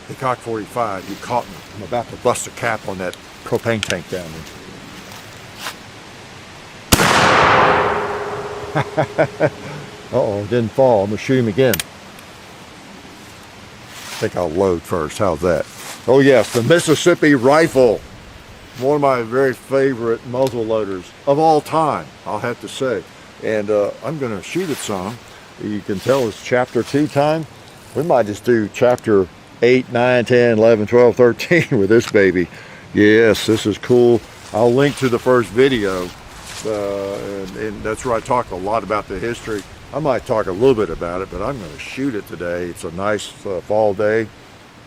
the cock 45. You caught me. I'm about to bust a cap on that propane tank down there. Uh-oh, didn't fall. I'm gonna shoot him again. I think I'll load first. How's that? Oh yes, the Mississippi rifle. One of my very favorite muzzle loaders of all time, I'll have to say. And I'm gonna shoot it some. You can tell it's chapter 2 time. We might just do chapter 8, 9, 10, 11, 12, 13 with this baby. Yes, this is cool. I'll link to the first video. And that's where I talk a lot about the history. I might talk a little bit about it, but I'm going to shoot it today. It's a nice fall day,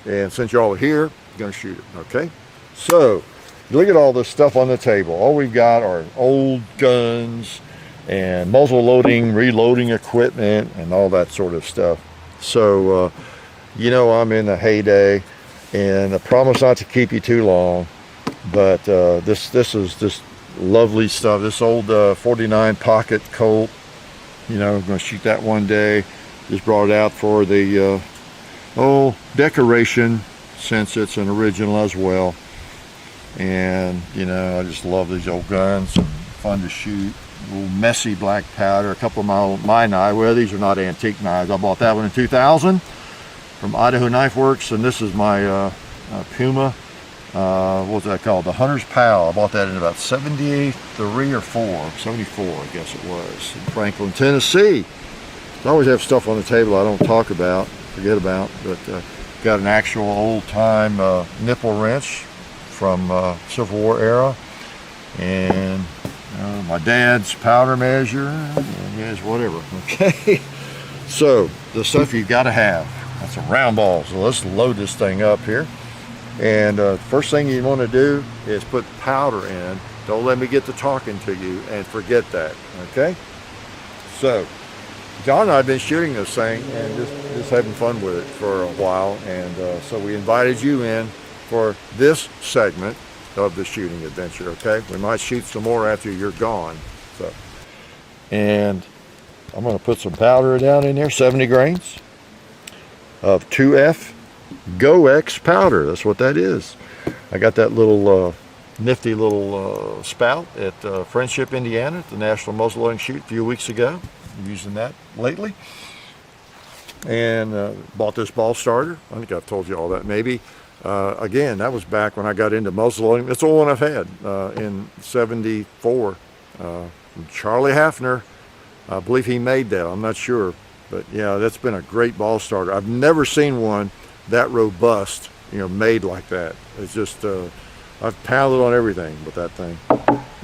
and since y'all are here, I'm going to shoot it. Okay, so look at all this stuff on the table. All we've got are old guns and muzzle loading, reloading equipment, and all that sort of stuff. So you know, I'm in the heyday, and I promise not to keep you too long, but this is just lovely stuff. This old 49 pocket Colt, you know, I'm going to shoot that one day. Just brought it out for the decoration, since it's an original as well. And you know, I just love these old guns. Fun to shoot. A little messy black powder. A couple of my knives. Well, these are not antique knives. I bought that one in 2000 from Idaho Knife Works, and this is my Puma. What's that called? The Hunter's Pal. I bought that in about 73 or 74, I guess it was, in Franklin, Tennessee. I always have stuff on the table I don't talk about, forget about, but got an actual old-time nipple wrench from Civil War era, and my dad's powder measure, and yes, whatever. Okay, so the stuff you've got to have. That's a round ball. So let's load this thing up here. And first thing you want to do is put powder in. Don't let me get to talking to you and forget that, okay? So, John and I have been shooting this thing and just having fun with it for a while. And so we invited you in for this segment of the shooting adventure, okay? We might shoot some more after you're gone. So, and I'm going to put some powder down in there, 70 grains of 2F GoX powder. That's what that is. I got that little nifty little spout at Friendship, Indiana, at the National Muzzleloading Shoot a few weeks ago. I'm using that lately. And bought this ball starter. I think I've told you all that maybe. Again, that was back when I got into muzzleloading. It's the only one I've had in 74. Charlie Hafner, I believe he made that. I'm not sure. But yeah, that's been a great ball starter. I've never seen one that robust, you know, made like that. It's just I've pounded on everything with that thing.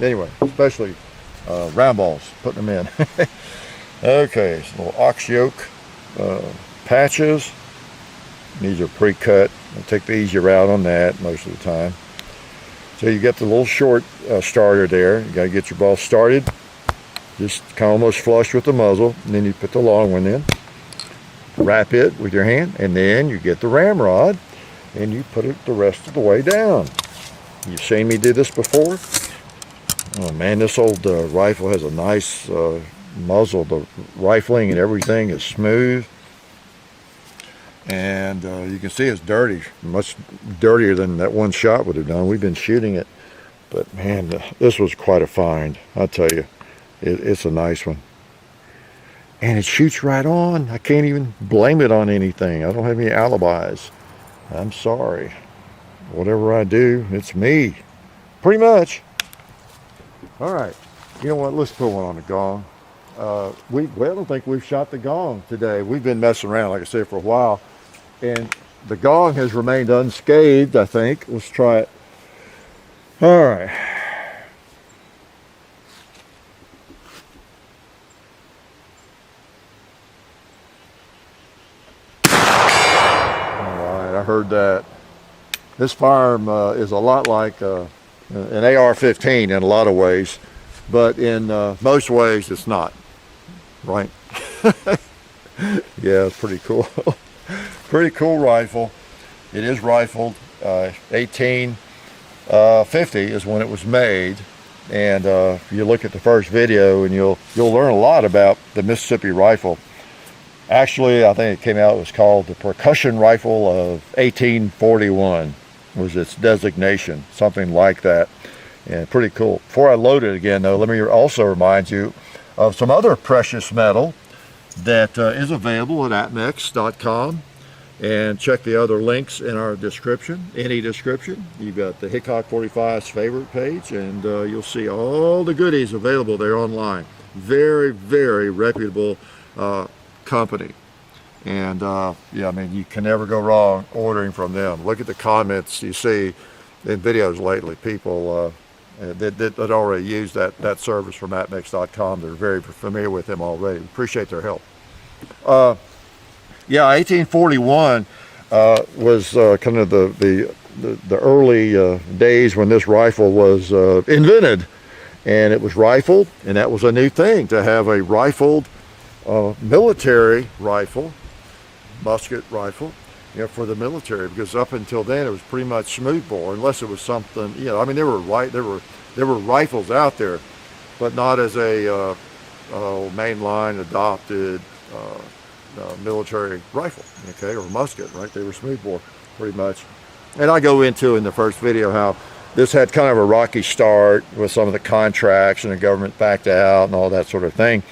Anyway, especially round balls, putting them in. Okay, so little ox yoke patches. These are pre-cut. I'll take the easier route on that most of the time. So you get the little short starter there. You got to get your ball started, just kind of almost flush with the muzzle, and then you put the long one in. Wrap it with your hand, and then you get the ramrod and you put it the rest of the way down. You've seen me do this before. Oh man, this old rifle has a nice muzzle. The rifling and everything is smooth, and you can see it's dirty, much dirtier than that one shot would have done. We've been shooting it, but man, this was quite a find. I'll tell you, it's a nice one. And it shoots right on. I can't even blame it on anything. I don't have any alibis. I'm sorry. Whatever I do, it's me. Pretty much. All right. You know what? Let's put one on the gong. Well, I don't think we've shot the gong today. We've been messing around, like I said, for a while. And the gong has remained unscathed, I think. Let's try it. All right. I heard that. This firearm is a lot like an AR-15 in a lot of ways, but in most ways it's not, right? Yeah, it's pretty cool. Pretty cool rifle. It is rifled. 1850 is when it was made, and if you look at the first video, and you'll learn a lot about the Mississippi rifle. Actually, I think it came out, it was called the Percussion Rifle of 1841 was its designation, something like that. And pretty cool. Before I load it again, though, let me also remind you of some other precious metal that is available at atmex.com. And check the other links in our description, any description. You've got the Hickok 45's favorite page, and you'll see all the goodies available there online. Very, very reputable company. And yeah, I mean, you can never go wrong ordering from them. Look at the comments you see in videos lately. People that already use that service from atmex.com. They're very familiar with them already. Appreciate their help. Yeah, 1841 was kind of the early days when this rifle was invented, and it was rifled, and that was a new thing to have a rifled military rifle, musket rifle, you know, for the military, because up until then it was pretty much smoothbore, unless it was something, you know, I mean, there were rifles out there, but not as a mainline adopted military rifle, okay, or musket, right? They were smoothbore pretty much. And I go into in the first video how this had kind of a rocky start with some of the contracts, and the government backed out and all that sort of thing.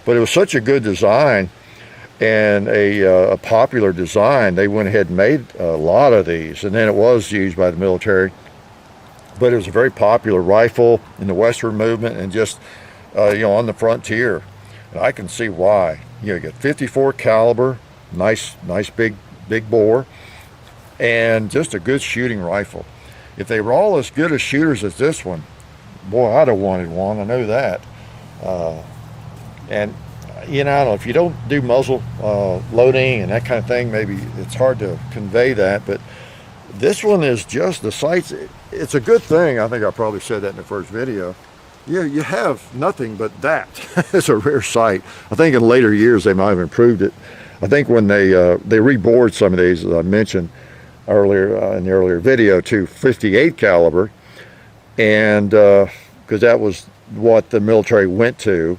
But it was such a good design and a popular design, they went ahead and made a lot of these, and then it was used by the military. But it was a very popular rifle in the Western movement, and just you know, on the frontier. And I can see why. You know, you get 54 caliber, nice big bore, and just a good shooting rifle. If they were all as good as shooters as this one, boy, I'd have wanted one. I know that. And you know, I don't know, if you don't do muzzle loading and that kind of thing, maybe it's hard to convey that. But this one is just the sights. It's a good thing. I think I probably said that in the first video. Yeah, you have nothing but that. It's a rare sight. I think in later years they might have improved it. I think when they rebored some of these, as I mentioned earlier in the earlier video, to 58 caliber, and because that was what the military went to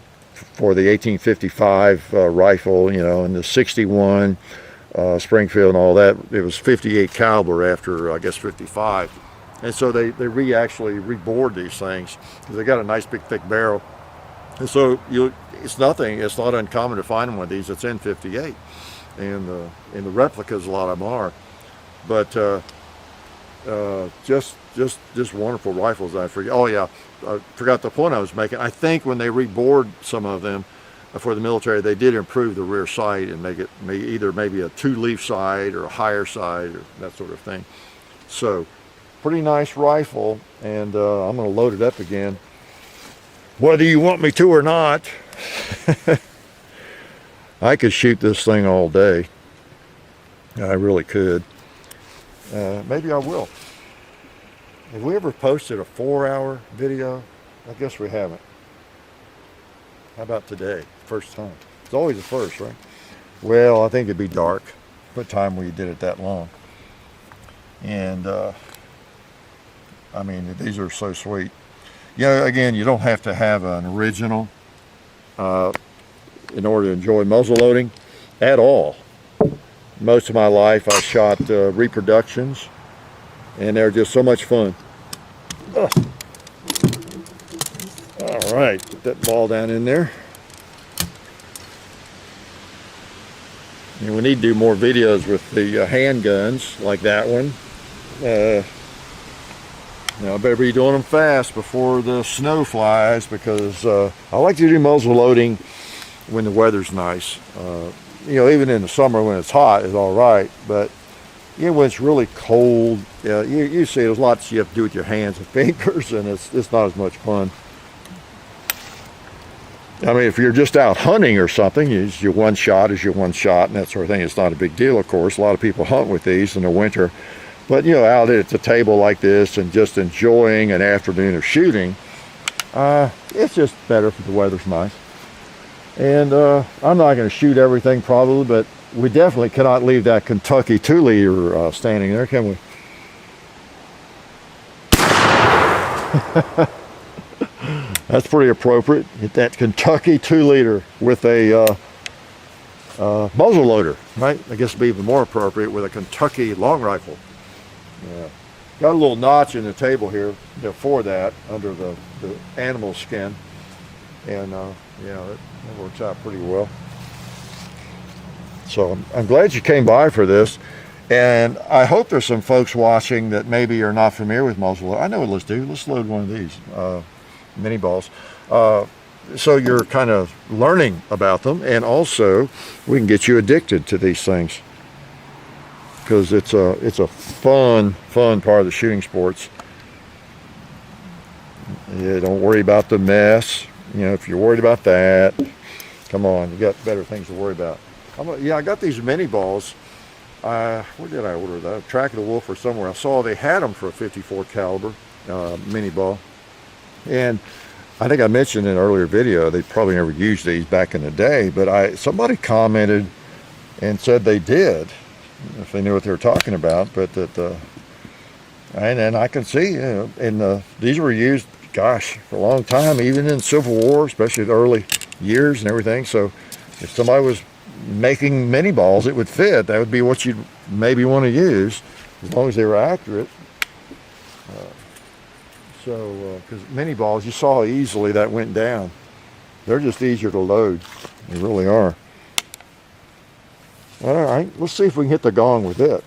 for the 1855 rifle, you know, and the 61 Springfield and all that. It was 58 caliber after, I guess, 55. And so they actually rebored these things because they got a nice big thick barrel. And so it's not uncommon to find one of these that's in 58, and in the replicas a lot of them are. But just wonderful rifles. I forget. Oh yeah, I forgot the point I was making. I think when they rebored some of them for the military, they did improve the rear sight and make it either maybe a 2-leaf sight or a higher sight or that sort of thing. So pretty nice rifle, and I'm going to load it up again, whether you want me to or not. I could shoot this thing all day. I really could. Maybe I will. Have we ever posted a 4-hour video? I guess we haven't. How about today? First time. It's always the first, right? Well, I think it'd be dark by the time we did it that long. And I mean, these are so sweet. Yeah, again, you don't have to have an original in order to enjoy muzzle loading at all. Most of my life I shot reproductions, and they're just so much fun. Ugh. All right, put that ball down in there. And we need to do more videos with the handguns like that one. Now I better be doing them fast before the snow flies, because I like to do muzzle loading when the weather's nice. You know, even in the summer when it's hot, it's all right. But you know, when it's really cold, you see there's lots you have to do with your hands and fingers, and it's not as much fun. I mean, if you're just out hunting or something, your one shot is your one shot and that sort of thing. It's not a big deal, of course. A lot of people hunt with these in the winter. But, you know, out at the table like this and just enjoying an afternoon of shooting, it's just better if the weather's nice. And I'm not going to shoot everything probably, but we definitely cannot leave that Kentucky 2-liter standing there, can we? That's pretty appropriate. Hit that Kentucky 2-liter with a muzzle loader, right? I guess it'd be even more appropriate with a Kentucky long rifle. Yeah. Got a little notch in the table here, for that under the animal skin, and that works out pretty well. So I'm glad you came by for this, and I hope there's some folks watching that maybe are not familiar with muzzle loader. I know what let's do. Let's load one of these mini balls. So you're kind of learning about them, and also we can get you addicted to these things, because it's a fun part of the shooting sports. Yeah, don't worry about the mess. If you're worried about that, come on, you got better things to worry about. I got these mini balls. Where did I order that? Track of the Wolf or somewhere. I saw they had them for a 54 caliber mini ball, and I think I mentioned in an earlier video they probably never used these back in the day, but somebody commented and said they did, if they knew what they were talking about. But and I can see, these were used, gosh, for a long time, even in the Civil War, especially the early years and everything. So if somebody was making mini balls, it would fit. That would be what you'd maybe want to use, as long as they were accurate. Because mini balls, you saw how easily that went down. They're just easier to load. They really are. All right, let's see if we can hit the gong with it.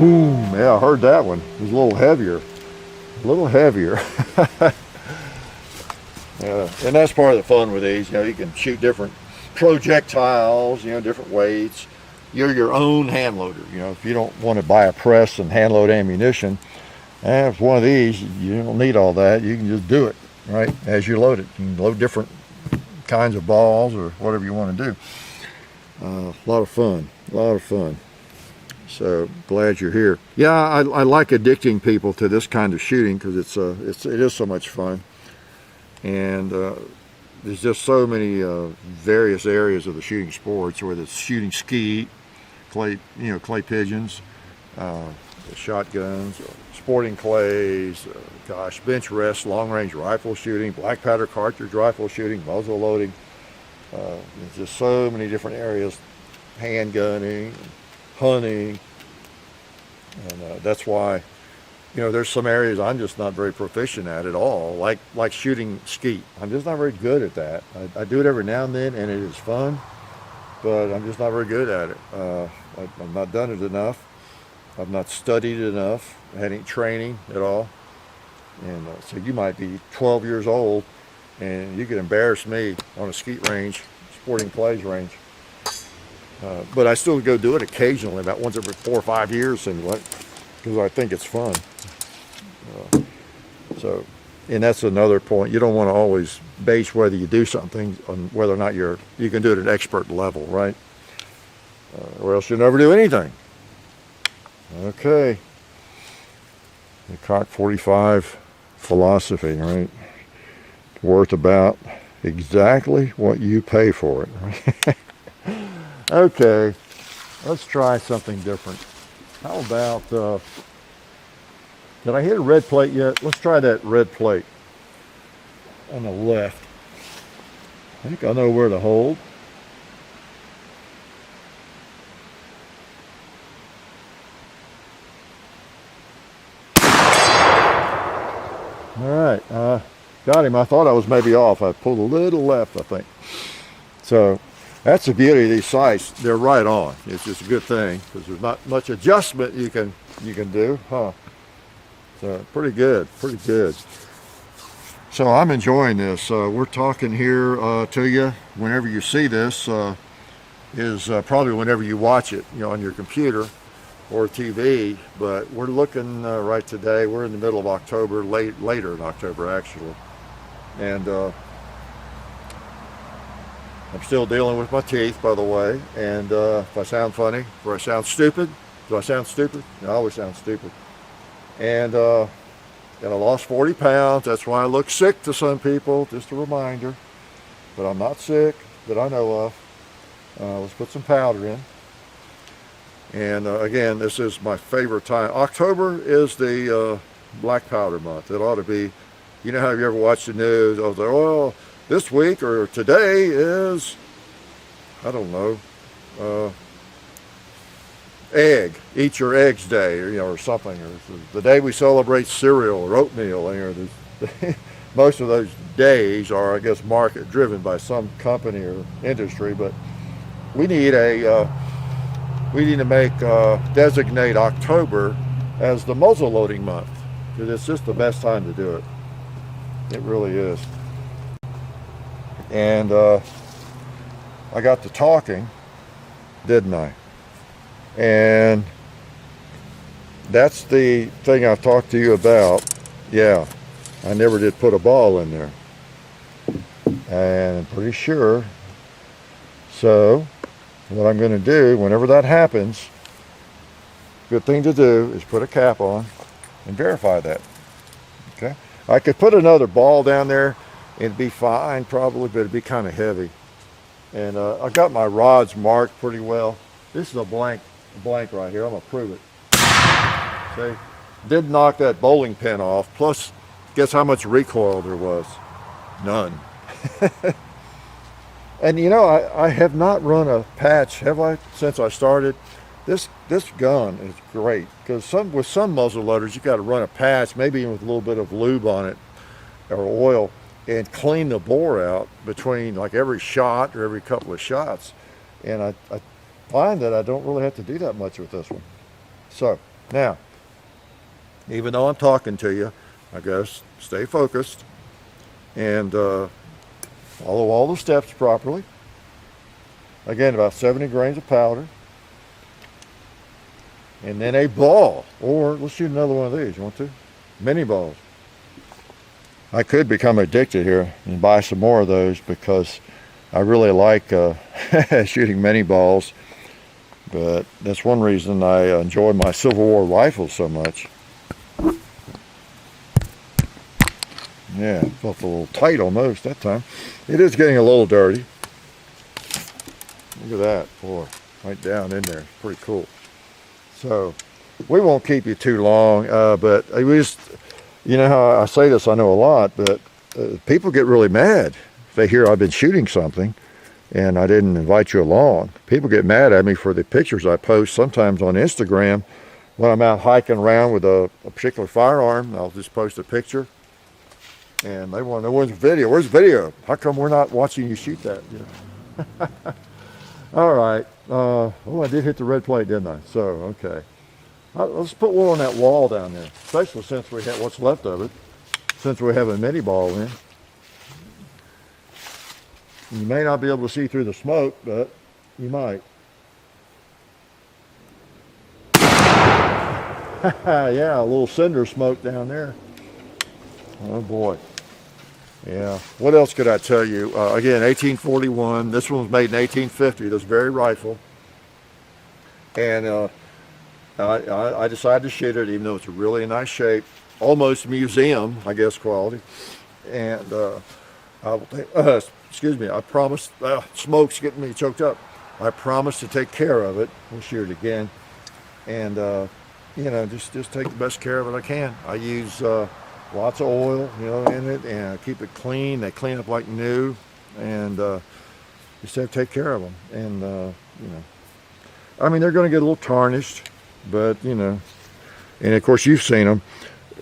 Ooh, yeah, I heard that one. It was a little heavier. A little heavier. Yeah, and that's part of the fun with these. You can shoot different projectiles, different weights. You're your own hand loader. If you don't want to buy a press and hand load ammunition, if one of these, you don't need all that. You can just do it, right, as you load it. You can load different kinds of balls or whatever you want to do. A lot of fun, So glad you're here. Yeah, I like addicting people to this kind of shooting, because it is so much fun. And there's just so many various areas of the shooting sports, whether it's shooting skeet, clay pigeons, shotguns, sporting clays, bench rest, long-range rifle shooting, black powder cartridge rifle shooting, muzzle loading. There's just so many different areas, handgunning, hunting, and that's why there's some areas I'm just not very proficient at all, like shooting skeet. I'm just not very good at that. I do it every now and then, and it is fun, but I'm just not very good at it. I've not done it enough. I've not studied enough. I had any training at all. And so you might be 12 years old, and you could embarrass me on a skeet range, sporting clays range. But I still go do it occasionally, about once every 4 or 5 years, because I think it's fun. And that's another point. You don't want to always base whether you do something on whether or not you can do it at an expert level, right? Or else you'll never do anything. Okay. The Cock 45 philosophy, right? Worth about exactly what you pay for it, right? Okay, let's try something different. How about, did I hit a red plate yet? Let's try that red plate on the left. I think I know where to hold. All right, got him. I thought I was maybe off. I pulled a little left, I think. So that's the beauty of these sights. They're right on. It's just a good thing, because there's not much adjustment you can do, huh? So pretty good. So I'm enjoying this. We're talking here to you whenever you see this, is probably whenever you watch it, on your computer or TV. But we're looking right today. We're in the middle of October, later in October actually, and I'm still dealing with my teeth, by the way. And if I sound funny, or I sound stupid, do I sound stupid? I always sound stupid. And I lost 40 pounds. That's why I look sick to some people, just a reminder. But I'm not sick that I know of. Let's put some powder in. And again, this is my favorite time. October is the black powder month. It ought to be, you know how you ever watch the news? I was like, well, this week or today is, I don't know, eat your eggs day, or, you know, or something, or the day we celebrate cereal or oatmeal. You know, most of those days are, I guess, market driven by some company or industry, but we need to make designate October as the muzzle loading month, because it's just the best time to do it. It really is. And I got to talking, didn't I? And that's the thing I talked to you about. Yeah, I never did put a ball in there, and I'm pretty sure. So what I'm going to do whenever that happens, good thing to do is put a cap on and verify that. Okay, I could put another ball down there and it'd be fine probably, but it'd be kind of heavy. And I got my rods marked pretty well. This is a blank right here. I'm gonna prove it. See, did knock that bowling pin off. Plus, guess how much recoil there was? None. And you know, I have not run a patch, have I, since I started? This gun is great, because with some muzzle loaders, you got to run a patch, maybe even with a little bit of lube on it or oil, and clean the bore out between like every shot or every couple of shots. And I find that I don't really have to do that much with this one. So now, even though I'm talking to you, I guess stay focused and follow all the steps properly. Again, about 70 grains of powder. And then a ball, or let's shoot another one of these. You want to? Mini balls. I could become addicted here and buy some more of those, because I really like shooting mini balls. But that's one reason I enjoy my Civil War rifles so much. Yeah, felt a little tight almost that time. It is getting a little dirty. Look at that, boy, right down in there. It's pretty cool. So we won't keep you too long, but we just, you know how I say this, I know a lot, but people get really mad if they hear I've been shooting something and I didn't invite you along. People get mad at me for the pictures I post sometimes on Instagram when I'm out hiking around with a particular firearm. I'll just post a picture and they want to know, where's the video? Where's the video? How come we're not watching you shoot that? You know? All right. Oh, I did hit the red plate, didn't I? So, okay. Let's put one on that wall down there, especially since we have what's left of it, since we have a mini ball in. You may not be able to see through the smoke, but you might. Yeah, a little cinder smoke down there. Oh boy. Yeah. What else could I tell you? Again, 1841. This one was made in 1850. This very rifle. And I decided to shoot it, even though it's really in nice shape, almost museum, I guess, quality. And excuse me. I promised. Smoke's getting me choked up. I promised to take care of it. We'll shoot it again. And you know, just take the best care of it I can. I use lots of oil, you know, in it, and I keep it clean. They clean up like new, and just have to take care of them. And you know, I mean, they're going to get a little tarnished, but you know, and of course you've seen them.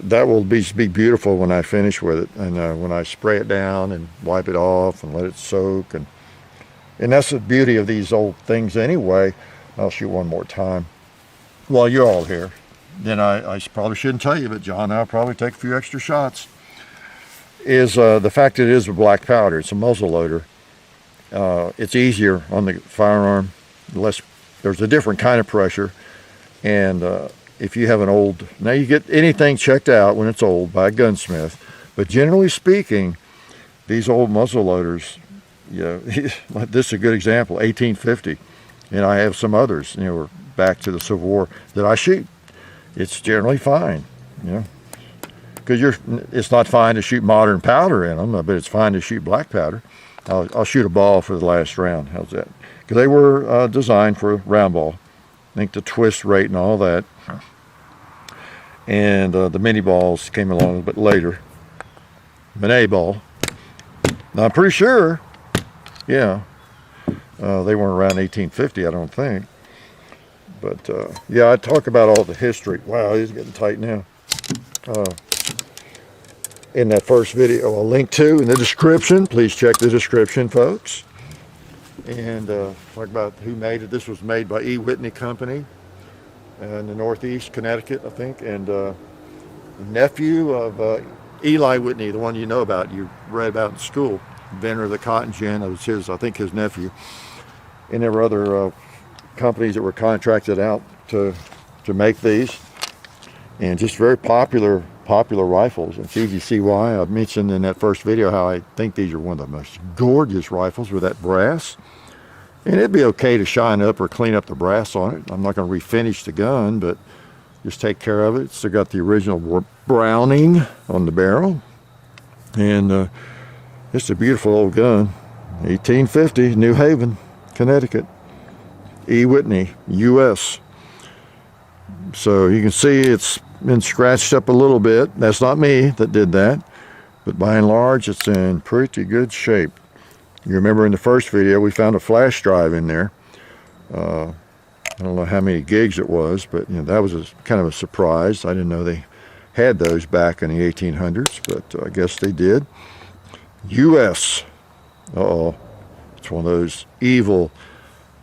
That will be beautiful when I finish with it, and when I spray it down and wipe it off and let it soak, and that's the beauty of these old things anyway. I'll shoot one more time while you're all here. Then I probably shouldn't tell you, but John and I'll probably take a few extra shots, is the fact that it is a black powder. It's a muzzle loader. It's easier on the firearm. There's a different kind of pressure. And if you have an old, now you get anything checked out when it's old by a gunsmith, but generally speaking, these old muzzle loaders, you know, this is a good example, 1850. And I have some others, you know, back to the Civil War that I shoot. It's generally fine, you know, because it's not fine to shoot modern powder in them, but it's fine to shoot black powder. I'll shoot a ball for the last round. How's that? Because they were designed for a round ball. I think the twist rate and all that. And the mini balls came along a little bit later. Minet ball. Now I'm pretty sure, yeah, they weren't around 1850, I don't think. But yeah, I talk about all the history. Wow, he's getting tight now. In that first video, I'll link to in the description. Please check the description, folks. And talk about who made it. This was made by E. Whitney Company in the Northeast, Connecticut, I think. And the nephew of Eli Whitney, the one you know about, you read about in school, inventor of the cotton gin. It was his, I think, his nephew. And there were other companies that were contracted out to make these. And just very popular rifles. It's easy to see why. I mentioned in that first video how I think these are one of the most gorgeous rifles with that brass. And it'd be okay to shine up or clean up the brass on it. I'm not going to refinish the gun, but just take care of it. It's still got the original Browning on the barrel. And it's a beautiful old gun. 1850, New Haven, Connecticut. E. Whitney, U.S. So you can see it's been scratched up a little bit. That's not me that did that. But by and large, it's in pretty good shape. You remember in the first video, we found a flash drive in there. I don't know how many gigs it was, but you know, that was kind of a surprise. I didn't know they had those back in the 1800s, but I guess they did. U.S. Uh-oh. It's one of those evil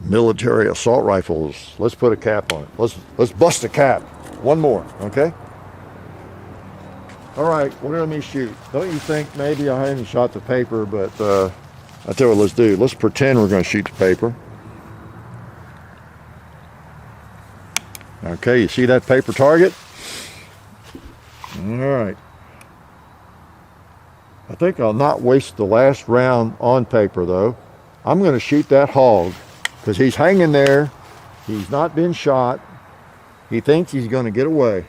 military assault rifles. Let's put a cap on it. Let's bust a cap. One more, okay? All right, what do we shoot? Don't you think maybe I haven't shot the paper, but I tell you what, let's do. Let's pretend we're going to shoot the paper. Okay, you see that paper target? All right. I think I'll not waste the last round on paper, though. I'm going to shoot that hog because he's hanging there. He's not been shot. He thinks he's going to get away.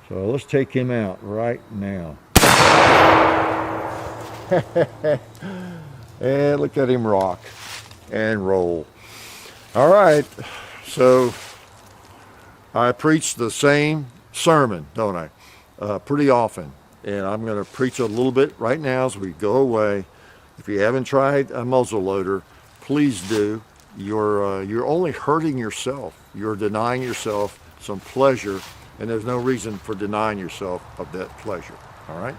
So let's take him out right now. And look at him rock and roll. All right, so I preach the same sermon, don't I? Pretty often. And I'm going to preach a little bit right now as we go away. If you haven't tried a muzzle loader, please do. You're only hurting yourself. You're denying yourself some pleasure, and there's no reason for denying yourself of that pleasure. All right?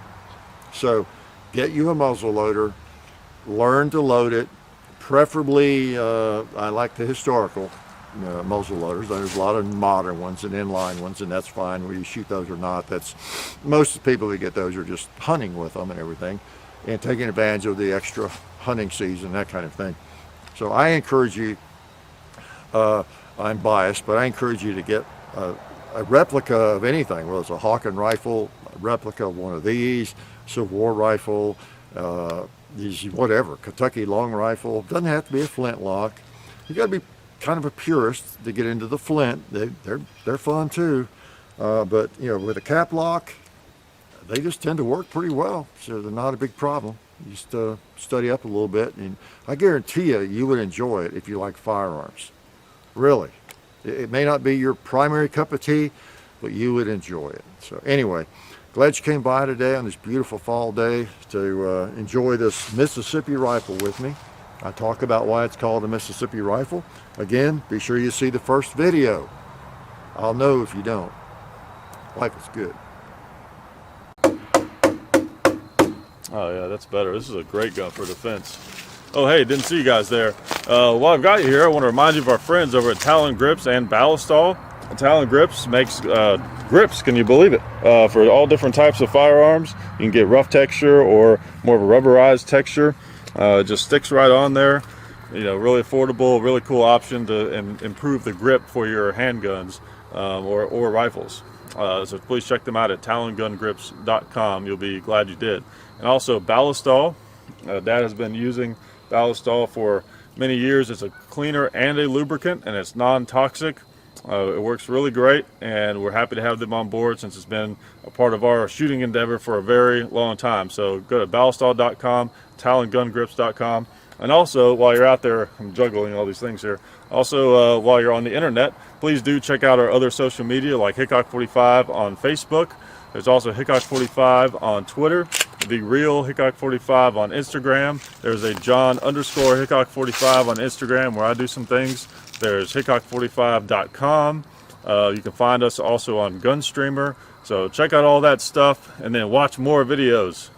So get you a muzzle loader. Learn to load it. Preferably, I like the historical muzzle loaders. There's a lot of modern ones and inline ones, and that's fine whether you shoot those or not. That's most of the people that get those are just hunting with them and everything, and taking advantage of the extra hunting season, that kind of thing. So I encourage you, I'm biased, but I encourage you to get a replica of anything, whether it's a Hawken rifle, a replica of one of these, Civil War rifle, these whatever, Kentucky long rifle. Doesn't have to be a flintlock. You got to be kind of a purist to get into the flint. They're fun too, but you know, with a cap lock, they just tend to work pretty well, so they're not a big problem. You just study up a little bit, and I guarantee you would enjoy it if you like firearms. Really. It may not be your primary cup of tea, but you would enjoy it. So anyway, glad you came by today on this beautiful fall day to enjoy this Mississippi rifle with me. I talk about why it's called a Mississippi rifle. Again, be sure you see the first video. I'll know if you don't. Life is good. Oh yeah, that's better. This is a great gun for defense. Oh hey, didn't see you guys there. While I've got you here, I want to remind you of our friends over at Talon Grips and Ballistol. Talon Grips makes grips, can you believe it, for all different types of firearms. You can get rough texture or more of a rubberized texture. It just sticks right on there. You know, really affordable, really cool option to improve the grip for your handguns or rifles. So please check them out at talongungrips.com. You'll be glad you did. And also Ballistol. Dad has been using Ballistol for many years. It's a cleaner and a lubricant, and it's non-toxic. It works really great, and we're happy to have them on board since it's been a part of our shooting endeavor for a very long time. So go to ballistol.com, talongungrips.com. And also, while you're out there, I'm juggling all these things here, Also, while you're on the internet, please do check out our other social media like Hickok45 on Facebook. There's also Hickok45 on Twitter, The Real Hickok45 on Instagram. There's a John_Hickok45 on Instagram where I do some things. There's Hickok45.com. You can find us also on Gunstreamer. So check out all that stuff and then watch more videos.